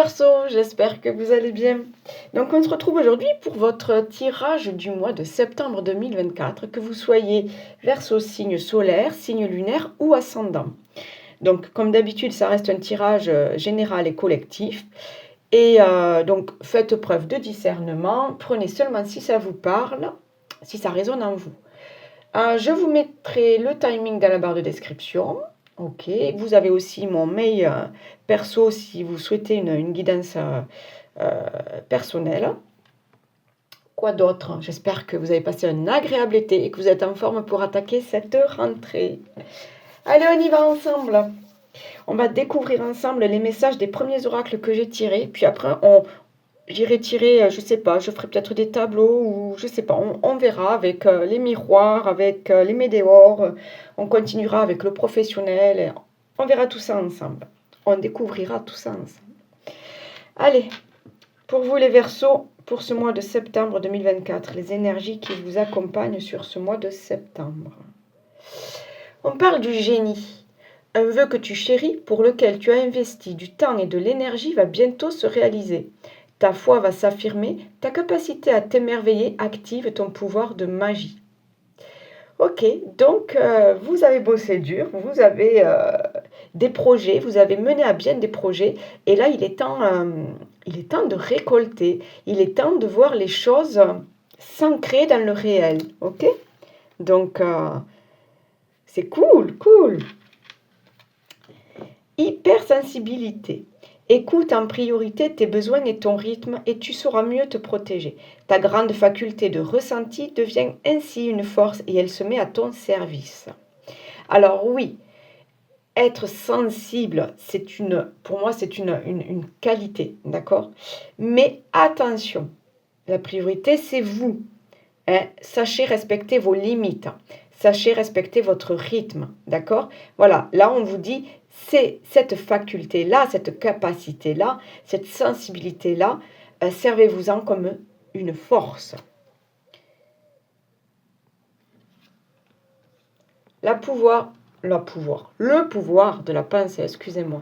Verseau, j'espère que vous allez bien. Donc on se retrouve aujourd'hui pour votre tirage du mois de septembre 2024, que vous soyez Verseau signe solaire, signe lunaire ou ascendant. Donc comme d'habitude, ça reste un tirage général et collectif. Et donc faites preuve de discernement, prenez seulement si ça vous parle, si ça résonne en vous. Je vous mettrai le timing dans la barre de description. Ok, vous avez aussi mon mail perso si vous souhaitez une guidance personnelle. Quoi d'autre? J'espère que vous avez passé un agréable été et que vous êtes en forme pour attaquer cette rentrée. Allez, on y va ensemble. On va découvrir ensemble les messages des premiers oracles que j'ai tirés. Puis après, j'irai tirer, je sais pas, je ferai peut-être des tableaux ou je sais pas, on verra avec les miroirs, avec les météores, on continuera avec le professionnel, et on verra tout ça ensemble. On découvrira tout ça ensemble. Allez, pour vous les Verseaux, pour ce mois de septembre 2024, les énergies qui vous accompagnent sur ce mois de septembre. On parle du génie. Un vœu que tu chéris, pour lequel tu as investi du temps et de l'énergie, va bientôt se réaliser. Ta foi va s'affirmer, ta capacité à t'émerveiller active ton pouvoir de magie. Ok, donc vous avez bossé dur, vous avez des projets, vous avez mené à bien des projets, et là il est temps de récolter, il est temps de voir les choses s'ancrer dans le réel, ok? Donc c'est cool, cool. Hypersensibilité. Écoute en priorité tes besoins et ton rythme et tu sauras mieux te protéger. Ta grande faculté de ressenti devient ainsi une force et elle se met à ton service. Alors oui, être sensible, pour moi, c'est une qualité, d'accord? Mais attention, la priorité, c'est vous. Hein? Sachez respecter vos limites. Sachez respecter votre rythme, d'accord? Voilà, là on vous dit, c'est cette faculté-là, cette capacité-là, cette sensibilité-là, servez-vous-en comme une force. Le pouvoir de la pensée, excusez-moi.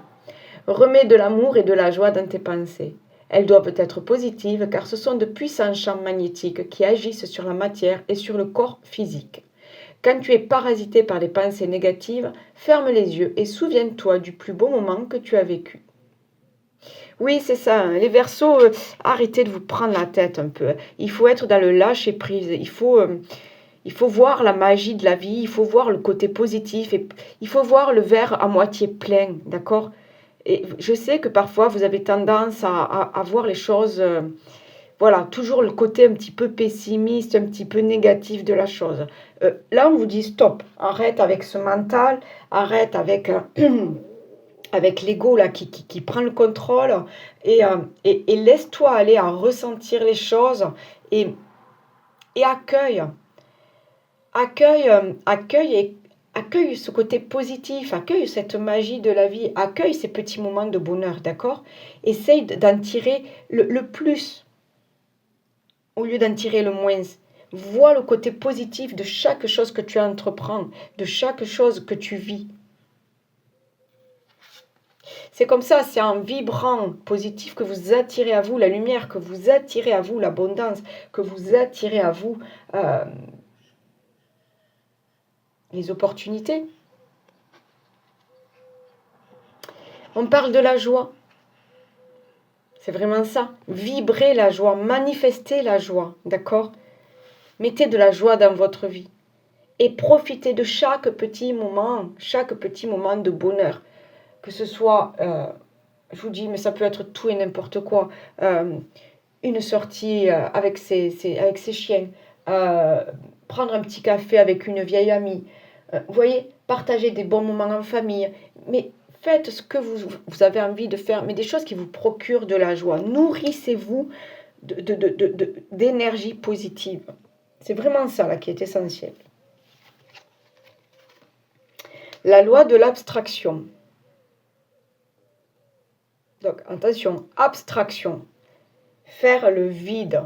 Remets de l'amour et de la joie dans tes pensées. Elles doivent être positives car ce sont de puissants champs magnétiques qui agissent sur la matière et sur le corps physique. Quand tu es parasité par les pensées négatives, ferme les yeux et souviens-toi du plus beau moment que tu as vécu. Oui, c'est ça. Les Verseaux, arrêtez de vous prendre la tête un peu. Il faut être dans le lâcher prise. Il faut voir la magie de la vie. Il faut voir le côté positif. Et il faut voir le verre à moitié plein, d'accord? Et je sais que parfois vous avez tendance à voir les choses. Voilà, toujours le côté un petit peu pessimiste, un petit peu négatif de la chose. Là, on vous dit stop, arrête avec ce mental, arrête avec, avec l'ego là qui prend le contrôle et laisse-toi aller à ressentir les choses et, et accueille. Accueille ce côté positif, accueille cette magie de la vie, accueille ces petits moments de bonheur, d'accord? Essaye d'en tirer le plus au lieu d'en tirer le moins. Vois le côté positif de chaque chose que tu entreprends, de chaque chose que tu vis. C'est comme ça, c'est en vibrant positif que vous attirez à vous la lumière, que vous attirez à vous l'abondance, que vous attirez à vous les opportunités. On parle de la joie. C'est vraiment ça. Vibrer la joie, manifester la joie, d'accord? Mettez de la joie dans votre vie. Et profitez de chaque petit moment de bonheur. Que ce soit, je vous dis, mais ça peut être tout et n'importe quoi. Une sortie avec ses chiens. Prendre un petit café avec une vieille amie. Vous voyez, partager des bons moments en famille. Mais faites ce que vous avez envie de faire, mais des choses qui vous procurent de la joie. Nourrissez-vous d'énergie positive. C'est vraiment ça là qui est essentiel. La loi de l'abstraction. Donc attention, abstraction. Faire le vide.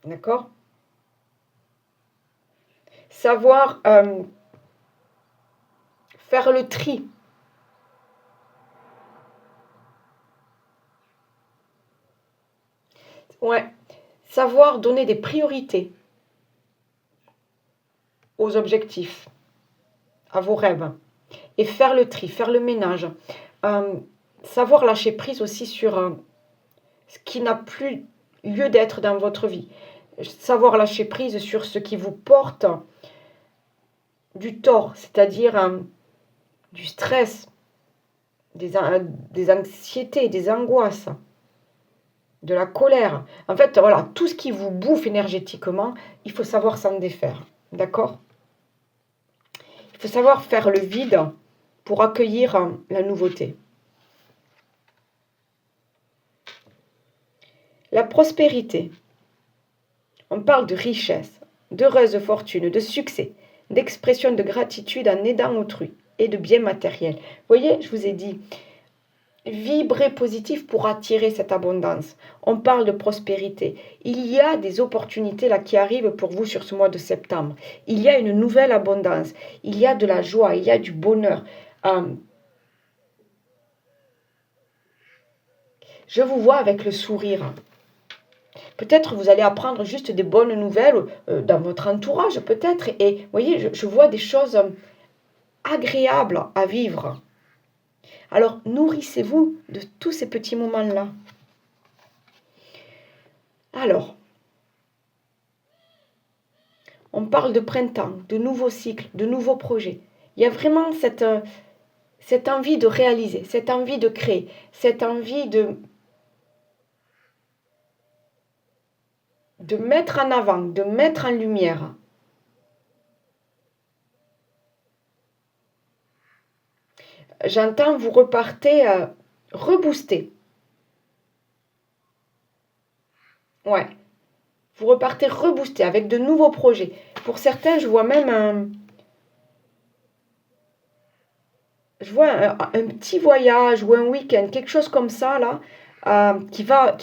D'accord? Savoir faire le tri. Ouais, savoir donner des priorités aux objectifs, à vos rêves, et faire le tri, faire le ménage. Euh, Savoir lâcher prise aussi sur ce qui n'a plus lieu d'être dans votre vie. Savoir lâcher prise sur ce qui vous porte du tort, c'est-à-dire du stress, des anxiétés, des angoisses, de la colère. En fait, voilà, tout ce qui vous bouffe énergétiquement, il faut savoir s'en défaire. D'accord? Il faut savoir faire le vide pour accueillir la nouveauté. La prospérité. On parle de richesse, d'heureuse fortune, de succès, d'expression de gratitude en aidant autrui et de biens matériels. Vous voyez, je vous ai dit, vibrez positif pour attirer cette abondance. On parle de prospérité. Il y a des opportunités là qui arrivent pour vous sur ce mois de septembre. Il y a une nouvelle abondance. Il y a de la joie, il y a du bonheur. Je vous vois avec le sourire. Peut-être vous allez apprendre juste des bonnes nouvelles dans votre entourage, peut-être. Et vous voyez, je vois des choses agréables à vivre. Alors, nourrissez-vous de tous ces petits moments-là. Alors, on parle de printemps, de nouveaux cycles, de nouveaux projets. Il y a vraiment cette envie de réaliser, cette envie de créer, cette envie de mettre en avant, de mettre en lumière. J'entends vous repartez reboosté. Ouais, vous repartez reboosté avec de nouveaux projets. Pour certains, je vois même un petit voyage ou un week-end, quelque chose comme ça, là, qui va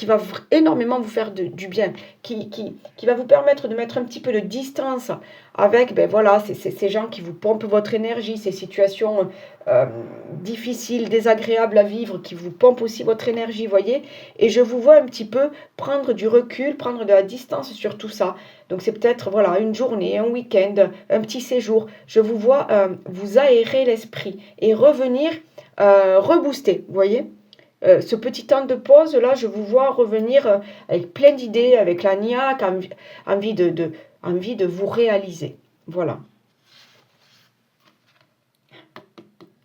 énormément vous faire du bien, qui va vous permettre de mettre un petit peu de distance avec ben voilà, ces gens qui vous pompent votre énergie, ces situations euh, difficiles, désagréables à vivre, qui vous pompent aussi votre énergie, voyez. Et je vous vois un petit peu prendre du recul, prendre de la distance sur tout ça. Donc c'est peut-être voilà une journée, un week-end, un petit séjour. Je vous vois vous aérer l'esprit et revenir rebooster, vous voyez. Ce petit temps de pause, là, je vous vois revenir avec plein d'idées, avec la niaque, envie de vous réaliser. Voilà.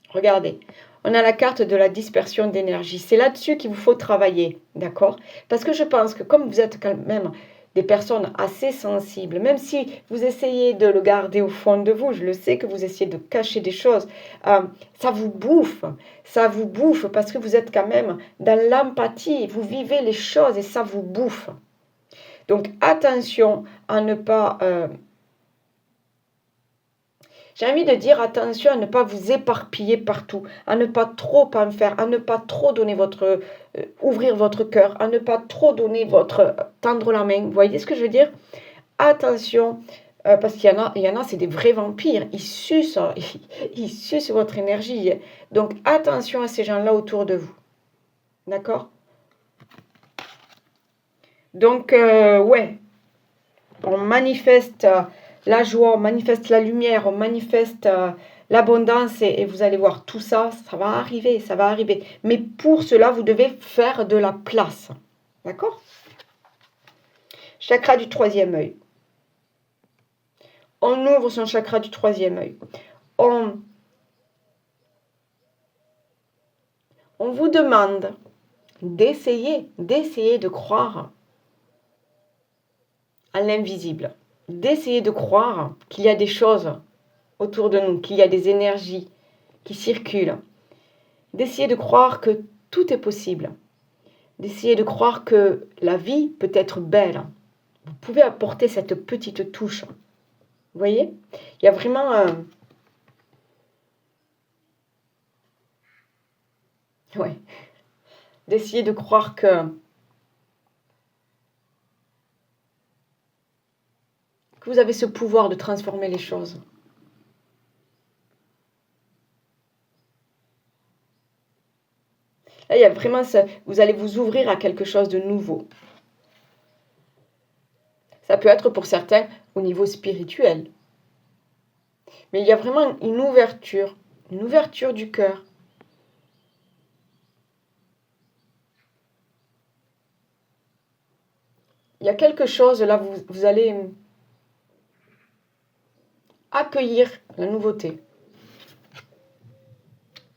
Regardez, on a la carte de la dispersion d'énergie. C'est là-dessus qu'il vous faut travailler, d'accord? Parce que je pense que comme vous êtes quand même des personnes assez sensibles, même si vous essayez de le garder au fond de vous, je le sais que vous essayez de cacher des choses, ça vous bouffe parce que vous êtes quand même dans l'empathie, vous vivez les choses et ça vous bouffe. Donc attention à ne pas j'ai envie de dire attention à ne pas vous éparpiller partout, à ne pas trop en faire, à ne pas trop donner ouvrir votre cœur, à ne pas trop donner tendre la main. Vous voyez ce que je veux dire? Attention, parce qu'il y en a, c'est des vrais vampires. Ils sucent votre énergie. Donc attention à ces gens-là autour de vous. D'accord? Donc, ouais, on manifeste la joie, on manifeste la lumière, on manifeste l'abondance et vous allez voir tout ça, ça va arriver, ça va arriver. Mais pour cela, vous devez faire de la place. D'accord? Chakra du troisième œil. On ouvre son chakra du troisième œil. On vous demande d'essayer de croire à l'invisible, d'essayer de croire qu'il y a des choses autour de nous, qu'il y a des énergies qui circulent, d'essayer de croire que tout est possible, d'essayer de croire que la vie peut être belle. Vous pouvez apporter cette petite touche. Vous voyez? Il y a vraiment un... Ouais. D'essayer de croire que vous avez ce pouvoir de transformer les choses. Là, il y a vraiment ça, vous allez vous ouvrir à quelque chose de nouveau. Ça peut être pour certains au niveau spirituel. Mais il y a vraiment une ouverture du cœur. Il y a quelque chose là, vous allez accueillir la nouveauté,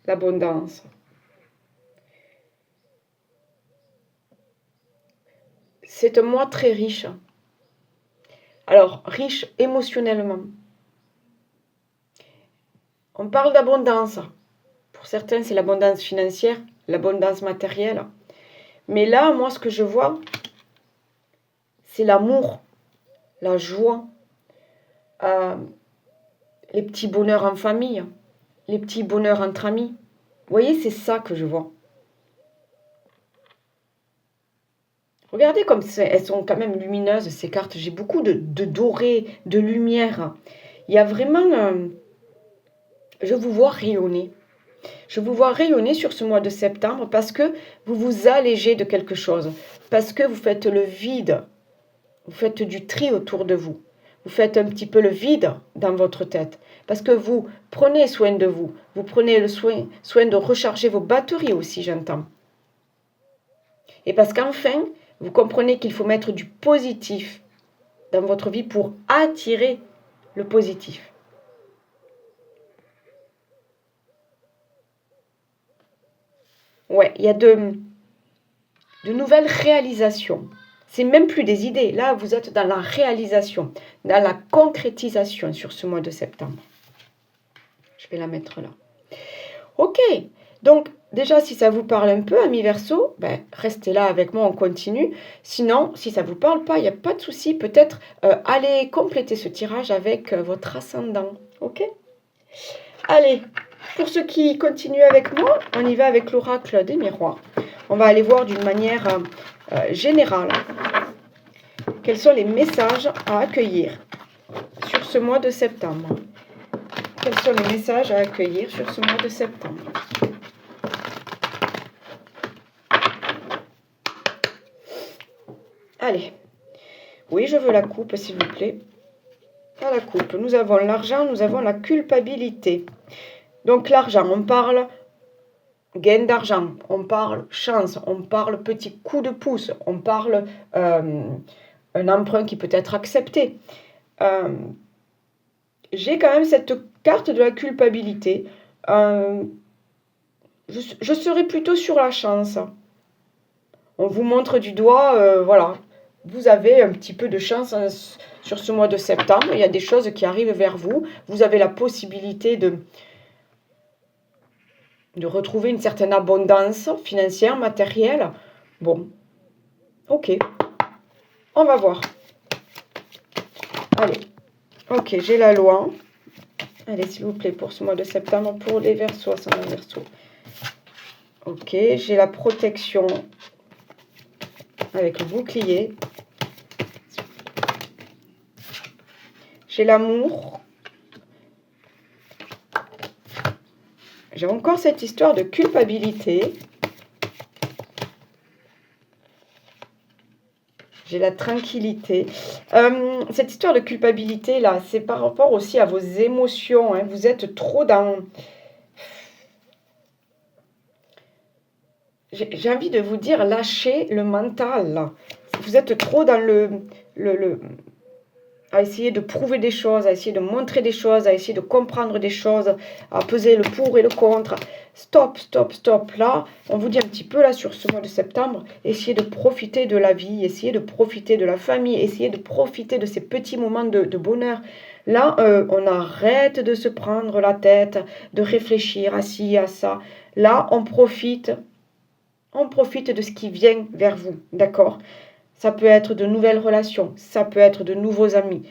l'abondance. C'est un mois très riche. Alors, riche émotionnellement. On parle d'abondance. Pour certains, c'est l'abondance financière, l'abondance matérielle. Mais là, moi, ce que je vois, c'est l'amour, la joie, les petits bonheurs en famille, les petits bonheurs entre amis. Vous voyez, c'est ça que je vois. Regardez comme elles sont quand même lumineuses, ces cartes. J'ai beaucoup de doré, de lumière. Il y a vraiment... je vous vois rayonner. Je vous vois rayonner sur ce mois de septembre parce que vous vous allégez de quelque chose. Parce que vous faites le vide. Vous faites du tri autour de vous. Vous faites un petit peu le vide dans votre tête. Parce que vous prenez soin de vous. Vous prenez le soin de recharger vos batteries aussi, j'entends. Et parce qu'enfin, vous comprenez qu'il faut mettre du positif dans votre vie pour attirer le positif. Ouais, il y a de nouvelles réalisations. C'est même plus des idées. Là, vous êtes dans la réalisation, dans la concrétisation sur ce mois de septembre. Je vais la mettre là. Ok, donc déjà, si ça vous parle un peu, amis Verseau, ben, restez là avec moi, on continue. Sinon, si ça ne vous parle pas, il n'y a pas de souci. Peut-être allez compléter ce tirage avec votre ascendant. Ok? Allez, pour ceux qui continuent avec moi, on y va avec l'oracle des miroirs. On va aller voir d'une manière générale quels sont les messages à accueillir sur ce mois de septembre. Quels sont les messages à accueillir sur ce mois de septembre? Allez. Oui, je veux la coupe, s'il vous plaît. À la coupe, nous avons l'argent, nous avons la culpabilité. Donc l'argent, on parle gain d'argent, on parle chance, on parle petit coup de pouce, on parle un emprunt qui peut être accepté. J'ai quand même cette carte de la culpabilité. Je serais plutôt sur la chance. On vous montre du doigt, voilà. Vous avez un petit peu de chance sur ce mois de septembre. Il y a des choses qui arrivent vers vous. Vous avez la possibilité de retrouver une certaine abondance financière, matérielle. Bon, ok. On va voir. Allez. Ok, j'ai la loi. Allez, s'il vous plaît, pour ce mois de septembre, pour les Verseaux, ascendant Verseau. Ok, j'ai la protection avec le bouclier. J'ai l'amour. J'ai encore cette histoire de culpabilité. J'ai la tranquillité. Cette histoire de culpabilité, là, c'est par rapport aussi à vos émotions. Hein. Vous êtes trop dans... J'ai envie de vous dire, lâchez le mental. Là. Vous êtes trop dans à essayer de prouver des choses, à essayer de montrer des choses, à essayer de comprendre des choses, à peser le pour et le contre. Stop, stop, stop. Là, on vous dit un petit peu, là, sur ce mois de septembre, essayez de profiter de la vie, essayez de profiter de la famille, essayez de profiter de ces petits moments de bonheur. Là, on arrête de se prendre la tête, de réfléchir à ci, à ça. Là, on profite de ce qui vient vers vous, d'accord ? Ça peut être de nouvelles relations, ça peut être de nouveaux amis,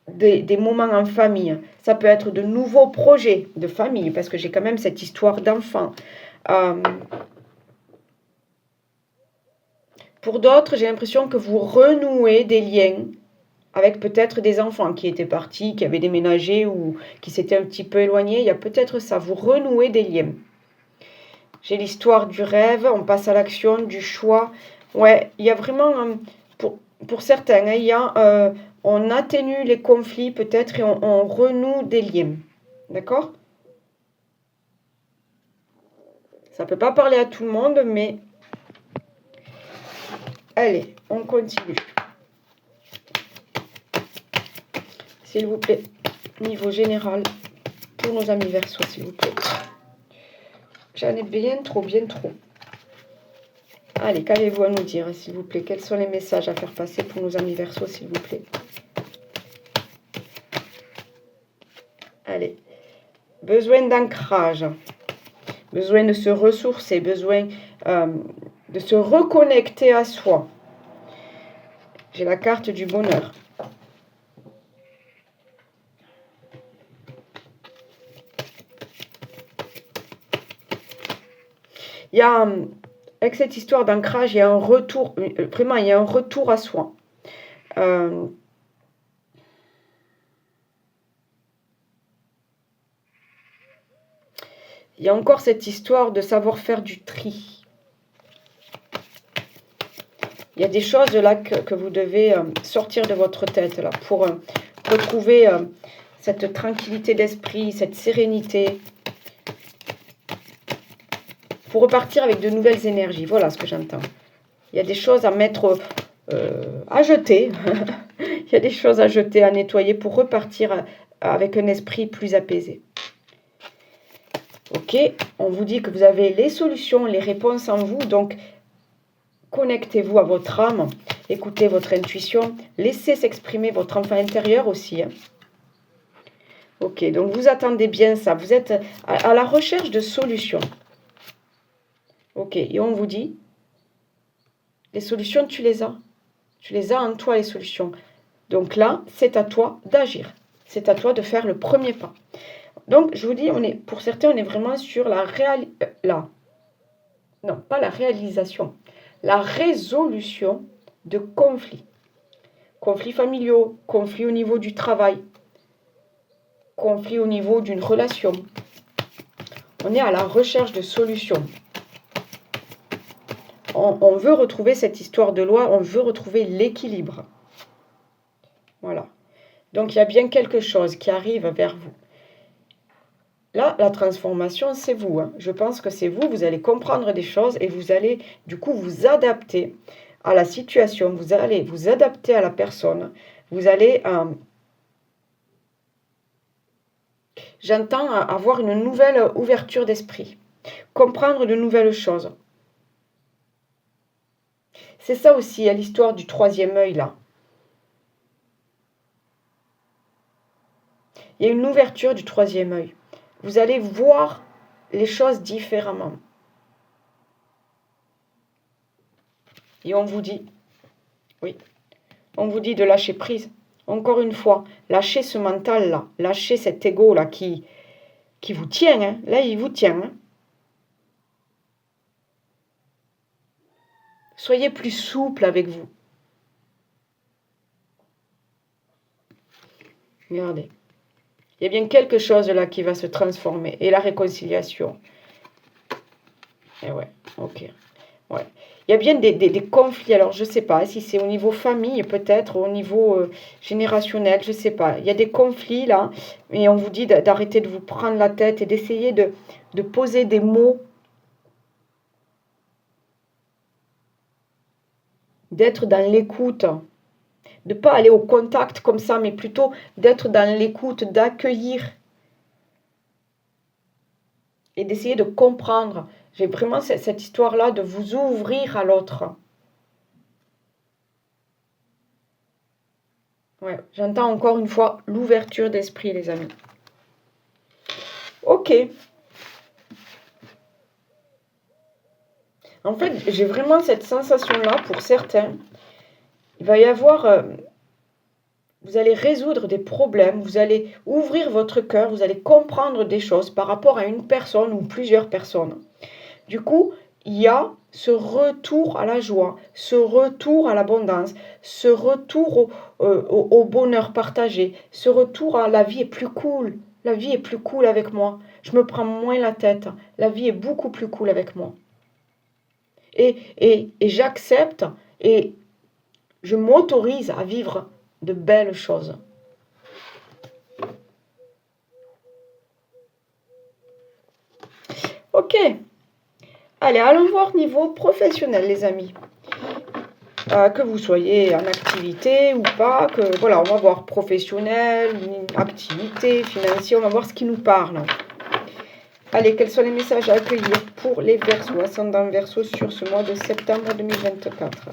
des moments en famille, ça peut être de nouveaux projets de famille, parce que j'ai quand même cette histoire d'enfant. Pour d'autres, j'ai l'impression que vous renouez des liens avec peut-être des enfants qui étaient partis, qui avaient déménagé ou qui s'étaient un petit peu éloignés. Il y a peut-être ça, vous renouez des liens. J'ai l'histoire du rêve, on passe à l'action, du choix. Ouais, il y a vraiment, pour certains, hein, il y a, on atténue les conflits peut-être et on renoue des liens. D'accord? Ça ne peut pas parler à tout le monde, mais allez, on continue. S'il vous plaît, niveau général, pour nos amis Verseaux, s'il vous plaît. J'en ai bien trop, bien trop. Allez, qu'avez-vous à nous dire, s'il vous plaît? Quels sont les messages à faire passer pour nos amis Verseaux, s'il vous plaît? Allez. Besoin d'ancrage. Besoin de se ressourcer. Besoin de se reconnecter à soi. J'ai la carte du bonheur. Il y a, avec cette histoire d'ancrage, il y a un retour, vraiment, il y a un retour à soi. Il y a encore cette histoire de savoir faire du tri. Il y a des choses là que vous devez sortir de votre tête là, pour retrouver cette tranquillité d'esprit, cette sérénité. Pour repartir avec de nouvelles énergies. Voilà ce que j'entends. Il y a des choses à mettre, à jeter. Il y a des choses à jeter, à nettoyer pour repartir avec un esprit plus apaisé. Ok, on vous dit que vous avez les solutions, les réponses en vous. Donc, connectez-vous à votre âme. Écoutez votre intuition. Laissez s'exprimer votre enfant intérieur aussi. Hein. Ok, donc vous attendez bien ça. Vous êtes à la recherche de solutions. Ok, et on vous dit, les solutions, tu les as. Tu les as en toi, les solutions. Donc là, c'est à toi d'agir. C'est à toi de faire le premier pas. Donc, je vous dis, pour certains, on est vraiment sur la non, pas la réalisation. La résolution de conflits. Conflits familiaux, conflits au niveau du travail, conflits au niveau d'une relation. On est à la recherche de solutions. On veut retrouver cette histoire de loi, on veut retrouver l'équilibre. Voilà. Donc, il y a bien quelque chose qui arrive vers vous. Là, la transformation, c'est vous. Hein. Je pense que c'est vous. Vous allez comprendre des choses et vous allez, du coup, vous adapter à la situation. Vous allez vous adapter à la personne. Vous allez, j'entends, avoir une nouvelle ouverture d'esprit. Comprendre de nouvelles choses. C'est ça aussi, à l'histoire du troisième œil, là. Il y a une ouverture du troisième œil. Vous allez voir les choses différemment. Et on vous dit, oui, on vous dit de lâcher prise. Encore une fois, lâchez ce mental-là, lâchez cet ego-là qui vous tient. Hein. Là, il vous tient. Hein. Soyez plus souple avec vous. Regardez. Il y a bien quelque chose là qui va se transformer. Et la réconciliation. Et ouais, ok. Ouais. Il y a bien des conflits. Alors, je ne sais pas si c'est au niveau famille, peut-être, au niveau générationnel, je ne sais pas. Il y a des conflits là. Et on vous dit d'arrêter de vous prendre la tête et d'essayer de poser des mots. D'être dans l'écoute. De ne pas aller au contact comme ça, mais plutôt d'être dans l'écoute, d'accueillir. Et d'essayer de comprendre. J'ai vraiment cette histoire-là de vous ouvrir à l'autre. Ouais, j'entends encore une fois l'ouverture d'esprit, les amis. Ok. En fait, j'ai vraiment cette sensation-là pour certains. Il va y avoir... vous allez résoudre des problèmes, vous allez ouvrir votre cœur, vous allez comprendre des choses par rapport à une personne ou plusieurs personnes. Du coup, il y a ce retour à la joie, ce retour à l'abondance, ce retour au bonheur partagé, ce retour à la vie est plus cool. La vie est plus cool avec moi. Je me prends moins la tête. La vie est beaucoup plus cool avec moi. Et j'accepte et je m'autorise à vivre de belles choses. Ok. Allez, allons voir niveau professionnel, les amis. Que vous soyez en activité ou pas, que voilà, on va voir professionnel, activité, financier, on va voir ce qui nous parle. Allez, quels sont les messages à accueillir pour les Verseaux, ascendant Verseau sur ce mois de septembre 2024?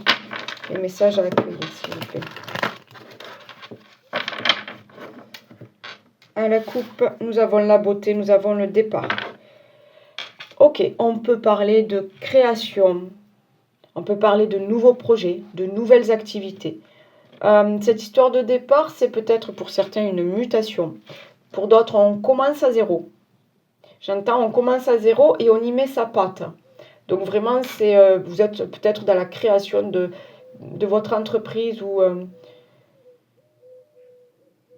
Les messages à accueillir, s'il vous plaît. À la coupe, nous avons la beauté, nous avons le départ. Ok, on peut parler de création, on peut parler de nouveaux projets, de nouvelles activités. Cette histoire de départ, c'est peut-être pour certains une mutation. Pour d'autres, on commence à zéro. J'entends, on commence à zéro et on y met sa patte. Donc vraiment, vous êtes peut-être dans la création de votre entreprise ou...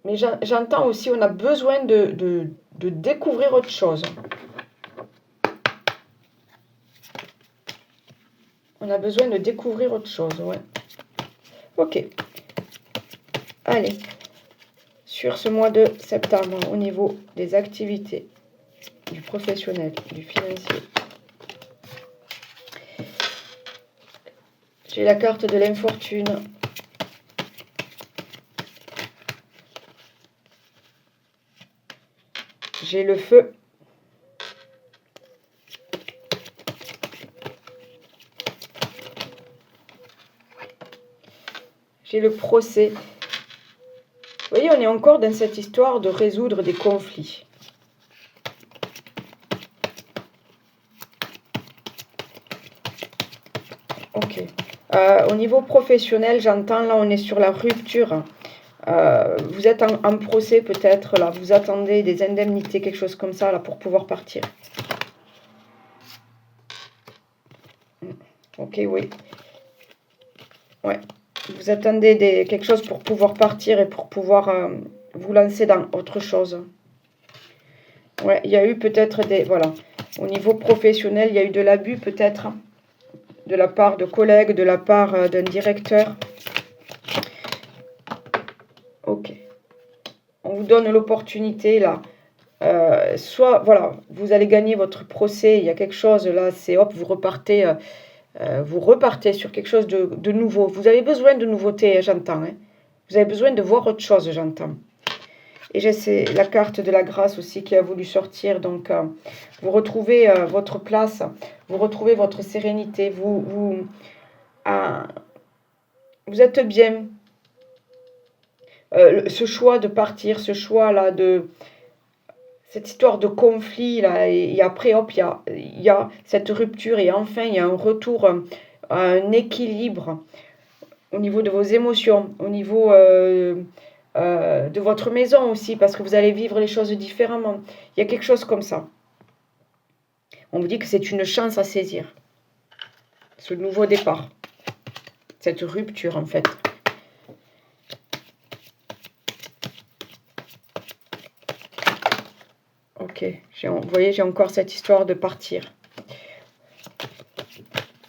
mais j'entends aussi, on a besoin de découvrir autre chose. On a besoin de découvrir autre chose, ouais. Ok. Allez. Sur ce mois de septembre, au niveau des activités, du professionnel, du financier. J'ai la carte de l'infortune. J'ai le feu. J'ai le procès. Vous voyez, on est encore dans cette histoire de résoudre des conflits. Ok. Au niveau professionnel, j'entends, là, on est sur la rupture. Vous êtes en procès peut-être, là. Vous attendez des indemnités, quelque chose comme ça, là, pour pouvoir partir. Ok, oui. Ouais. Vous attendez quelque chose pour pouvoir partir et pour pouvoir vous lancer dans autre chose. Ouais, il y a eu peut-être des... Voilà. Au niveau professionnel, il y a eu de l'abus peut-être. De la part de collègues, de la part d'un directeur. Ok. On vous donne l'opportunité là. Soit, voilà, vous allez gagner votre procès, il y a quelque chose là, c'est hop, vous repartez sur quelque chose de nouveau. Vous avez besoin de nouveautés, j'entends. Hein. Vous avez besoin de voir autre chose, j'entends. Et j'ai la carte de la grâce aussi qui a voulu sortir. Donc, vous retrouvez votre place, vous retrouvez votre sérénité, vous êtes bien. Ce choix de partir, ce choix-là de... Cette histoire de conflit, là, et après, hop, il y a cette rupture, et enfin, il y a un retour à un équilibre au niveau de vos émotions, au niveau de votre maison aussi, parce que vous allez vivre les choses différemment. Il y a quelque chose comme ça. On vous dit que c'est une chance à saisir, ce nouveau départ, cette rupture, en fait. Ok, vous voyez, j'ai encore cette histoire de partir.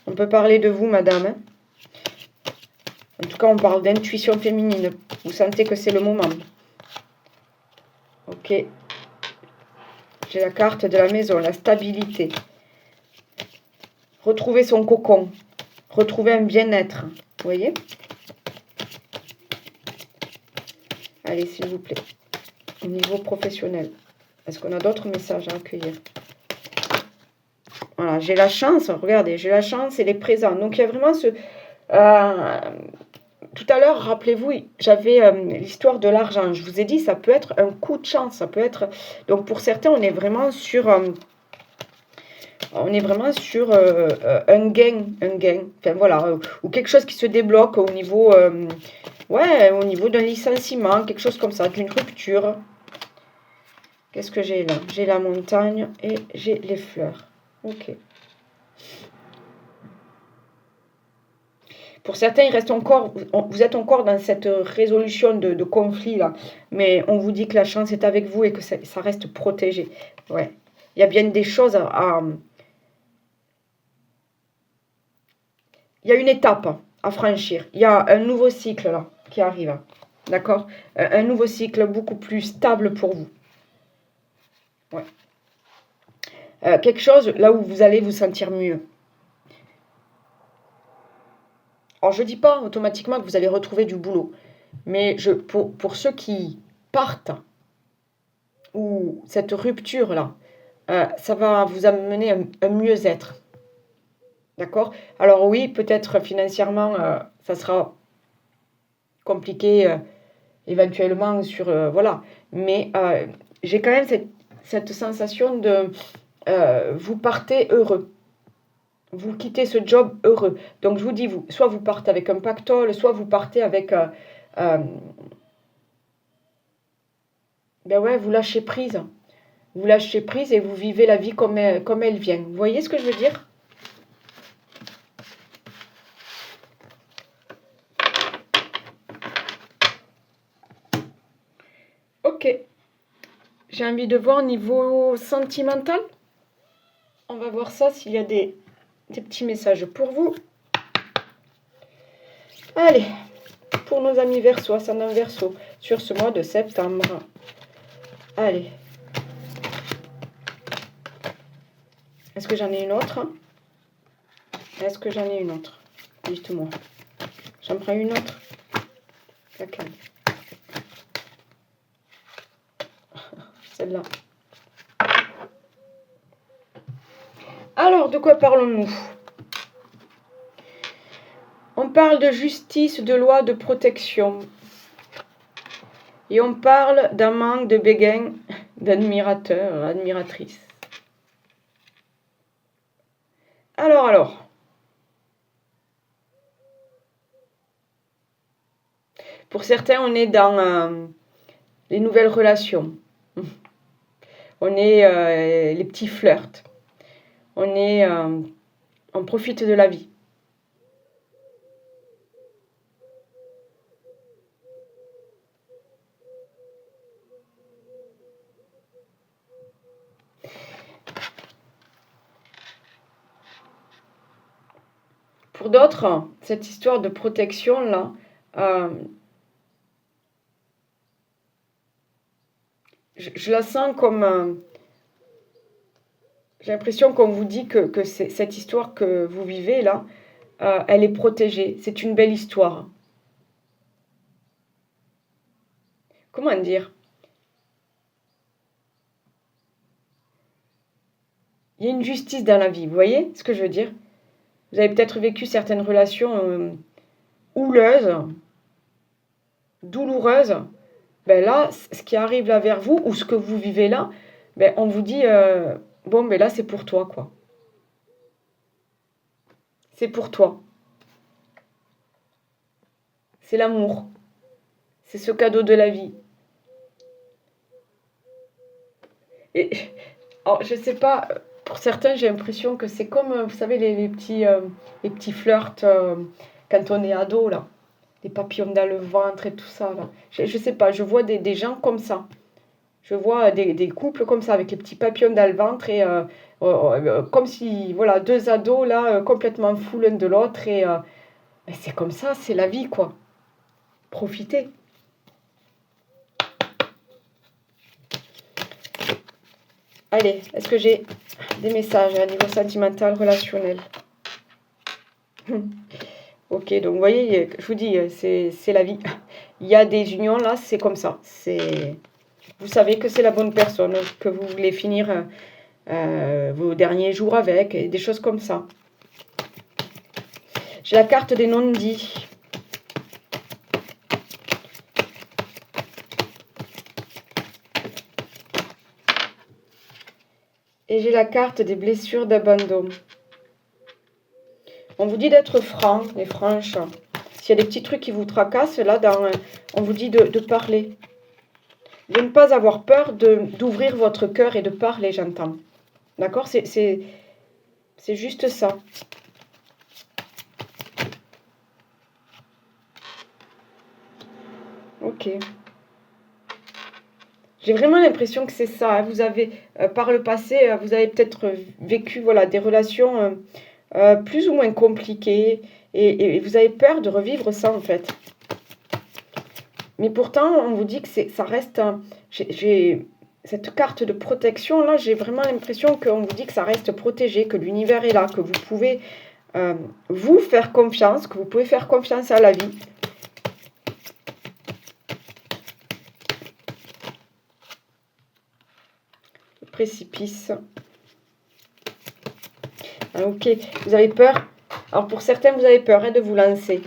On peut parler de vous, madame. Hein. En tout cas, on parle d'intuition féminine. Vous sentez que c'est le moment. Ok. J'ai la carte de la maison, la stabilité. Retrouver son cocon. Retrouver un bien-être. Vous voyez? Allez, s'il vous plaît. Au niveau professionnel. Est-ce qu'on a d'autres messages à accueillir? Voilà, j'ai la chance. Regardez, j'ai la chance et les présents. Donc, il y a vraiment ce... tout à l'heure, rappelez-vous, j'avais l'histoire de l'argent. Je vous ai dit, ça peut être un coup de chance. Ça peut être... Donc, pour certains, on est vraiment sur... un gain. Enfin, voilà. Ou quelque chose qui se débloque au niveau... au niveau d'un licenciement. Quelque chose comme ça, d'une rupture. Qu'est-ce que j'ai là? J'ai la montagne et j'ai les fleurs. Ok. Pour certains, vous êtes encore dans cette résolution de conflit là, mais on vous dit que la chance est avec vous et que ça reste protégé. Ouais. Il y a bien des choses il y a une étape à franchir. Il y a un nouveau cycle là qui arrive. D'accord? Un nouveau cycle beaucoup plus stable pour vous. Ouais. Quelque chose là où vous allez vous sentir mieux. Alors, je ne dis pas automatiquement que vous allez retrouver du boulot. Mais pour ceux qui partent, ou cette rupture-là, ça va vous amener un mieux-être. D'accord? Alors oui, peut-être financièrement, ça sera compliqué éventuellement sur... voilà. Mais j'ai quand même cette sensation de... vous partez heureux. Vous quittez ce job heureux. Donc je vous dis, soit vous partez avec un pactole, soit vous partez avec... ben ouais, vous lâchez prise. Vous lâchez prise et vous vivez la vie comme elle vient. Vous voyez ce que je veux dire? Ok. J'ai envie de voir au niveau sentimental. On va voir ça s'il y a des petits messages pour vous. Allez, pour nos amis Verseau, ascendant Verseau, sur ce mois de septembre. Allez. Est-ce que j'en ai une autre? Est-ce que j'en ai une autre? Dites-moi. J'en prends une autre? Laquelle? Celle-là. Alors, de quoi parlons-nous? On parle de justice, de loi, de protection. Et on parle d'un manque de béguin, d'admirateur, admiratrice. Alors. Pour certains, on est dans les nouvelles relations. On est les petits flirts. On profite de la vie. Pour d'autres, cette histoire de protection-là, je la sens comme... j'ai l'impression qu'on vous dit que cette histoire que vous vivez là, elle est protégée. C'est une belle histoire. Comment dire? Il y a une justice dans la vie, vous voyez ce que je veux dire? Vous avez peut-être vécu certaines relations houleuses, douloureuses. Ben là, ce qui arrive là vers vous, ou ce que vous vivez là, ben on vous dit, bon, ben là, c'est pour toi, quoi. C'est pour toi. C'est l'amour. C'est ce cadeau de la vie. Et alors, je sais pas, pour certains, j'ai l'impression que c'est comme, vous savez, les petits flirts quand on est ado, là. Des papillons dans le ventre et tout ça, là. Je sais pas, je vois des gens comme ça. Je vois des couples comme ça, avec les petits papillons dans le ventre et comme si, voilà, deux ados, là, complètement fous l'un de l'autre. Et ben, c'est comme ça, c'est la vie, quoi. Profitez. Allez, est-ce que j'ai des messages à niveau sentimental, relationnel? Ok, donc vous voyez, je vous dis, c'est la vie. Il y a des unions, là, c'est comme ça. Vous savez que c'est la bonne personne, que vous voulez finir vos derniers jours avec, et des choses comme ça. J'ai la carte des non-dits. Et j'ai la carte des blessures d'abandon. On vous dit d'être franc et franche. S'il y a des petits trucs qui vous tracassent, là, on vous dit de parler. De ne pas avoir peur d'ouvrir votre cœur et de parler, j'entends. D'accord? C'est juste ça. Ok. J'ai vraiment l'impression que c'est ça. Hein. Vous avez, par le passé, vous avez peut-être vécu voilà, des relations plus ou moins compliquées. Et vous avez peur de revivre ça, en fait. Mais pourtant, on vous dit que ça reste... J'ai cette carte de protection, là, j'ai vraiment l'impression qu'on vous dit que ça reste protégé, que l'univers est là, que vous pouvez vous faire confiance, que vous pouvez faire confiance à la vie. Le précipice. Ah, ok, vous avez peur. Alors pour certains, vous avez peur de vous lancer.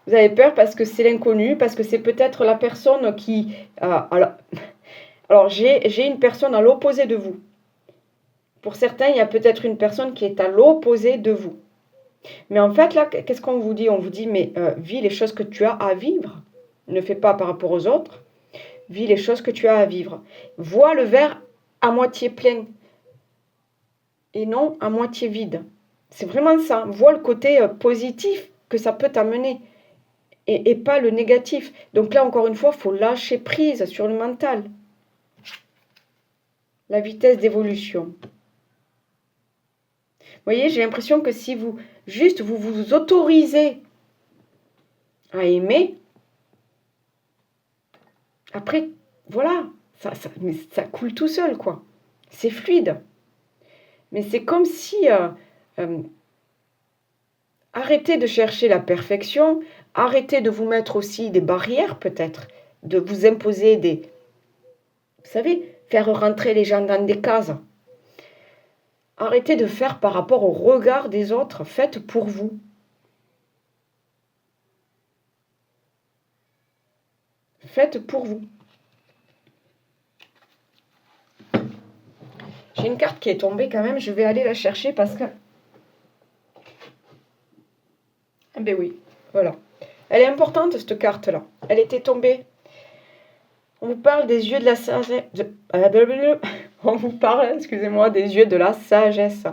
Vous avez peur parce que c'est l'inconnu, parce que c'est peut-être la personne qui... alors j'ai une personne à l'opposé de vous. Pour certains, il y a peut-être une personne qui est à l'opposé de vous. Mais en fait, là, qu'est-ce qu'on vous dit? On vous dit, mais vis les choses que tu as à vivre. Ne fais pas par rapport aux autres. Vis les choses que tu as à vivre. Vois le verre à moitié plein et non à moitié vide. C'est vraiment ça. Vois le côté positif que ça peut t'amener et pas le négatif. Donc là, encore une fois, il faut lâcher prise sur le mental. La vitesse d'évolution. Vous voyez, j'ai l'impression que si vous vous autorisez à aimer, après, voilà, ça coule tout seul, quoi. C'est fluide. Mais c'est comme si... arrêtez de chercher la perfection, arrêtez de vous mettre aussi des barrières, peut-être, de vous imposer des... Vous savez, faire rentrer les gens dans des cases. Arrêtez de faire par rapport au regard des autres, faites pour vous. Faites pour vous. J'ai une carte qui est tombée quand même, je vais aller la chercher parce que... Ah ben oui, voilà. Elle est importante cette carte-là. Elle était tombée. On vous parle des yeux de la sagesse. On vous parle, excusez-moi, des yeux de la sagesse.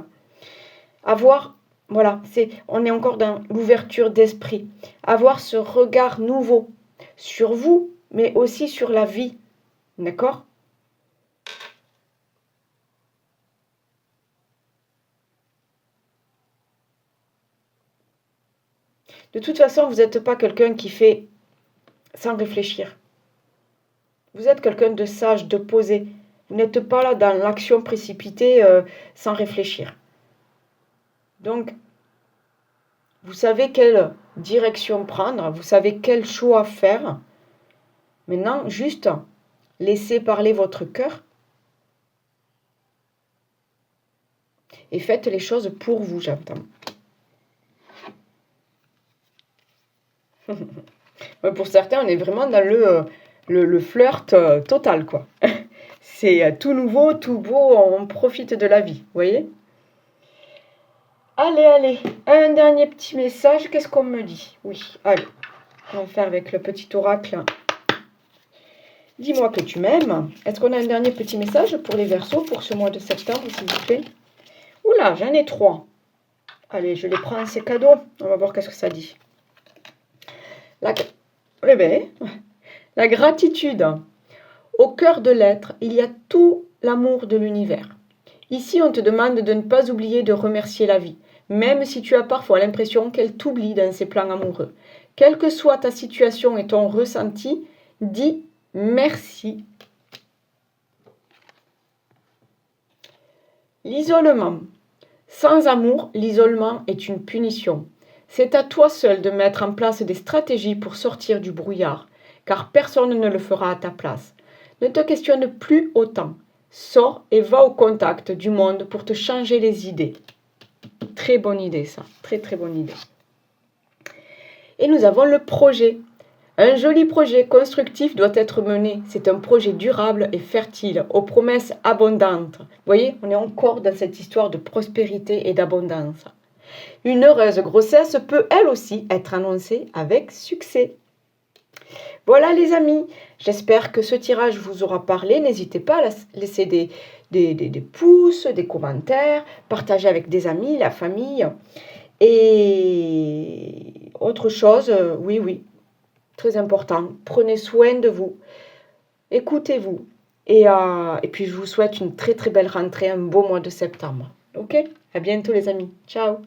Avoir, voilà, on est encore dans l'ouverture d'esprit. Avoir ce regard nouveau sur vous, mais aussi sur la vie. D'accord ? De toute façon, vous n'êtes pas quelqu'un qui fait sans réfléchir. Vous êtes quelqu'un de sage, de posé. Vous n'êtes pas là dans l'action précipitée sans réfléchir. Donc, vous savez quelle direction prendre, vous savez quel choix faire. Maintenant, juste laissez parler votre cœur et faites les choses pour vous, j'entends. Pour certains, on est vraiment dans le flirt total, quoi. C'est tout nouveau, tout beau, on profite de la vie, vous voyez ? Allez, un dernier petit message, qu'est-ce qu'on me dit? Oui, allez, on va faire avec le petit oracle. Dis-moi que tu m'aimes. Est-ce qu'on a un dernier petit message pour les Verseaux pour ce mois de septembre, s'il vous plaît? Oula, j'en ai 3. Allez, je les prends, ces cadeaux. On va voir qu'est-ce que ça dit. La gratitude. Au cœur de l'être, il y a tout l'amour de l'univers. Ici, on te demande de ne pas oublier de remercier la vie, même si tu as parfois l'impression qu'elle t'oublie dans ses plans amoureux. Quelle que soit ta situation et ton ressenti, dis merci. L'isolement. Sans amour, l'isolement est une punition. C'est à toi seul de mettre en place des stratégies pour sortir du brouillard, car personne ne le fera à ta place. Ne te questionne plus autant. Sors et va au contact du monde pour te changer les idées. Très bonne idée ça, très très bonne idée. Et nous avons le projet. Un joli projet constructif doit être mené. C'est un projet durable et fertile, aux promesses abondantes. Vous voyez, on est encore dans cette histoire de prospérité et d'abondance. Une heureuse grossesse peut elle aussi être annoncée avec succès. Voilà les amis, j'espère que ce tirage vous aura parlé. N'hésitez pas à laisser des pouces, des commentaires, partager avec des amis, la famille. Et autre chose, oui, très important, prenez soin de vous, écoutez-vous. Et puis je vous souhaite une très très belle rentrée, un beau mois de septembre. Ok ? À bientôt les amis. Ciao.